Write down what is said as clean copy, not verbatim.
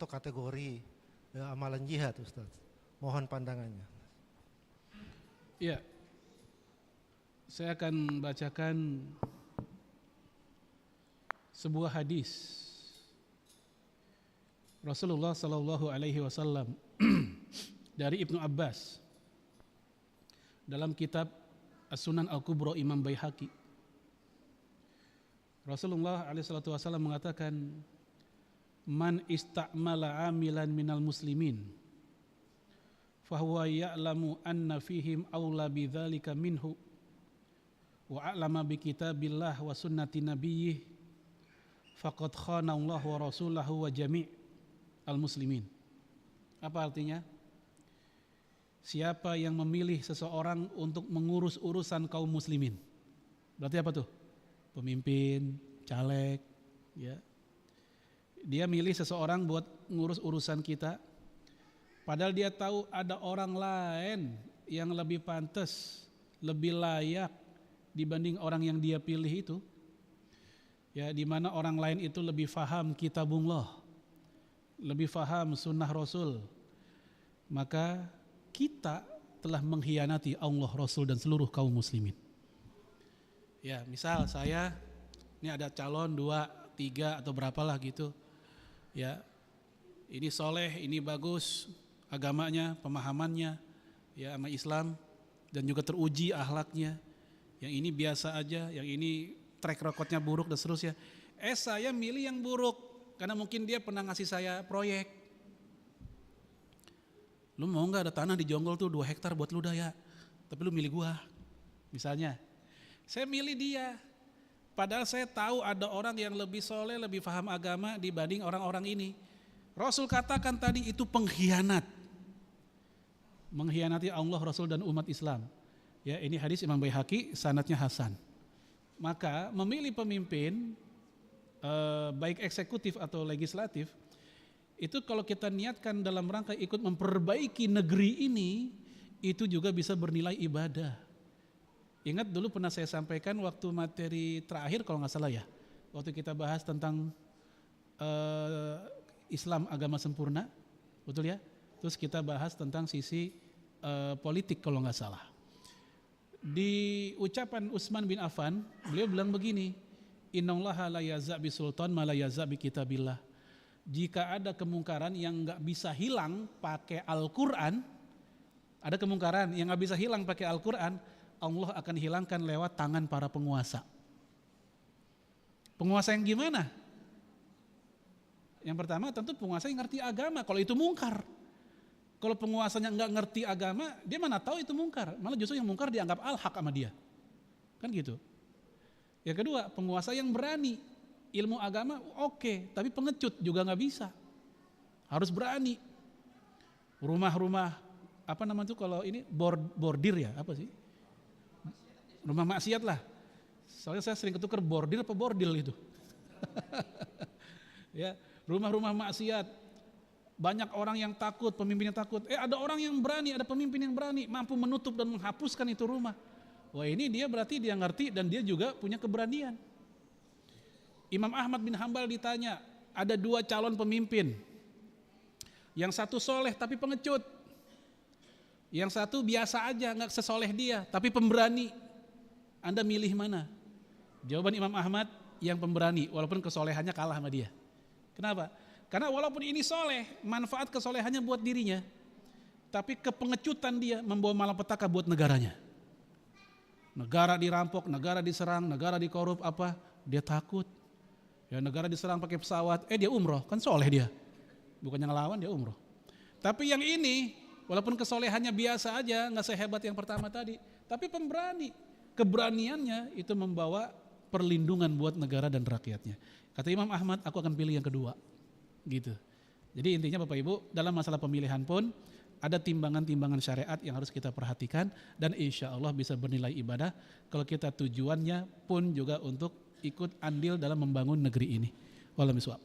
untuk kategori amalan jihad, Ustaz. Mohon pandangannya. Iya, saya akan bacakan sebuah hadis Rasulullah Sallallahu Alaihi Wasallam dari Ibnu Abbas dalam kitab As-Sunan Al-Kubra Imam Baihaqi. Rasulullah alaihi wasallam mengatakan, man istamala amilan minal muslimin fahuwa ya'lamu anna fihim awla bidzalika minhu wa a'lama bi kitabillah wa sunnati nabiyyih faqad khana Allah wa rasulahu wa jami' al-muslimin. Apa artinya? Siapa yang memilih seseorang untuk mengurus urusan kaum muslimin. Berarti apa tuh? Pemimpin, caleg, ya. Dia milih seseorang buat ngurus urusan kita, padahal dia tahu ada orang lain yang lebih pantas, lebih layak dibanding orang yang dia pilih itu. Ya, di mana orang lain itu lebih faham kitabullah, lebih faham sunnah Rasul. Maka kita telah mengkhianati Allah, Rasul dan seluruh kaum muslimin. Ya, misal saya, ini ada calon 2, 3 atau berapalah gitu. Ya, ini soleh, ini bagus agamanya, pemahamannya, ya sama Islam dan juga teruji akhlaknya. Yang ini biasa aja, yang ini track recordnya buruk dan seterusnya. Saya milih yang buruk karena mungkin dia pernah ngasih saya proyek. Lu mau nggak ada tanah di Jonggol tuh 2 hektar buat lu dah ya, tapi lu milih gua, misalnya. Saya milih dia, padahal saya tahu ada orang yang lebih soleh, lebih paham agama dibanding orang-orang ini. Rasul katakan tadi itu pengkhianat, mengkhianati Allah, Rasul dan umat Islam. Ya, ini hadis Imam Baihaqi, sanadnya hasan. Maka memilih pemimpin, baik eksekutif atau legislatif, itu kalau kita niatkan dalam rangka ikut memperbaiki negeri ini, itu juga bisa bernilai ibadah. Ingat dulu pernah saya sampaikan waktu materi terakhir kalau nggak salah ya, waktu kita bahas tentang Islam agama sempurna, betul ya? Terus kita bahas tentang sisi politik kalau nggak salah. Di ucapan Utsman bin Affan, beliau bilang begini, innallaha la yaza' bi sultan ma la yaza' bi kitabillah. Jika ada kemungkaran yang nggak bisa hilang pakai Al-Quran, ada kemungkaran yang nggak bisa hilang pakai Al-Quran, Allah akan hilangkan lewat tangan para penguasa. Penguasa yang gimana? Yang pertama tentu penguasa yang ngerti agama, kalau itu mungkar. Kalau penguasanya nggak ngerti agama, dia mana tahu itu mungkar. Malah justru yang mungkar dianggap al-haq sama dia. Kan gitu. Yang kedua, penguasa yang berani. Ilmu agama oke, tapi pengecut juga nggak bisa. Harus berani. Rumah-rumah, apa namanya itu kalau ini, bordir ya, apa sih? Rumah maksiat lah. Soalnya saya sering ketukar bordir apa bordil itu. Ya, rumah-rumah maksiat. Banyak orang yang takut, pemimpinnya takut. Ada orang yang berani, ada pemimpin yang berani, mampu menutup dan menghapuskan itu rumah. Wah, ini dia berarti dia ngerti dan dia juga punya keberanian. Imam Ahmad bin Hambal ditanya, ada 2 calon pemimpin. Yang satu soleh tapi pengecut. Yang satu biasa aja, nggak sesoleh dia, tapi pemberani. Anda milih mana? Jawaban Imam Ahmad, yang pemberani, walaupun kesolehannya kalah sama dia. Kenapa? Karena walaupun ini soleh, manfaat kesolehannya buat dirinya, tapi kepengecutan dia membawa malapetaka buat negaranya. Negara dirampok, negara diserang, negara dikorup, apa? Dia takut. Ya, negara diserang pakai pesawat, dia umroh, kan soleh dia. Bukannya ngelawan, dia umroh. Tapi yang ini, walaupun kesolehannya biasa aja, nggak sehebat yang pertama tadi, tapi pemberani. Keberaniannya itu membawa perlindungan buat negara dan rakyatnya. Kata Imam Ahmad, aku akan pilih yang kedua. Gitu. Jadi intinya Bapak Ibu, dalam masalah pemilihan pun ada timbangan-timbangan syariat yang harus kita perhatikan dan insya Allah bisa bernilai ibadah kalau kita tujuannya pun juga untuk ikut andil dalam membangun negeri ini. Wallahu a'lam bishawab.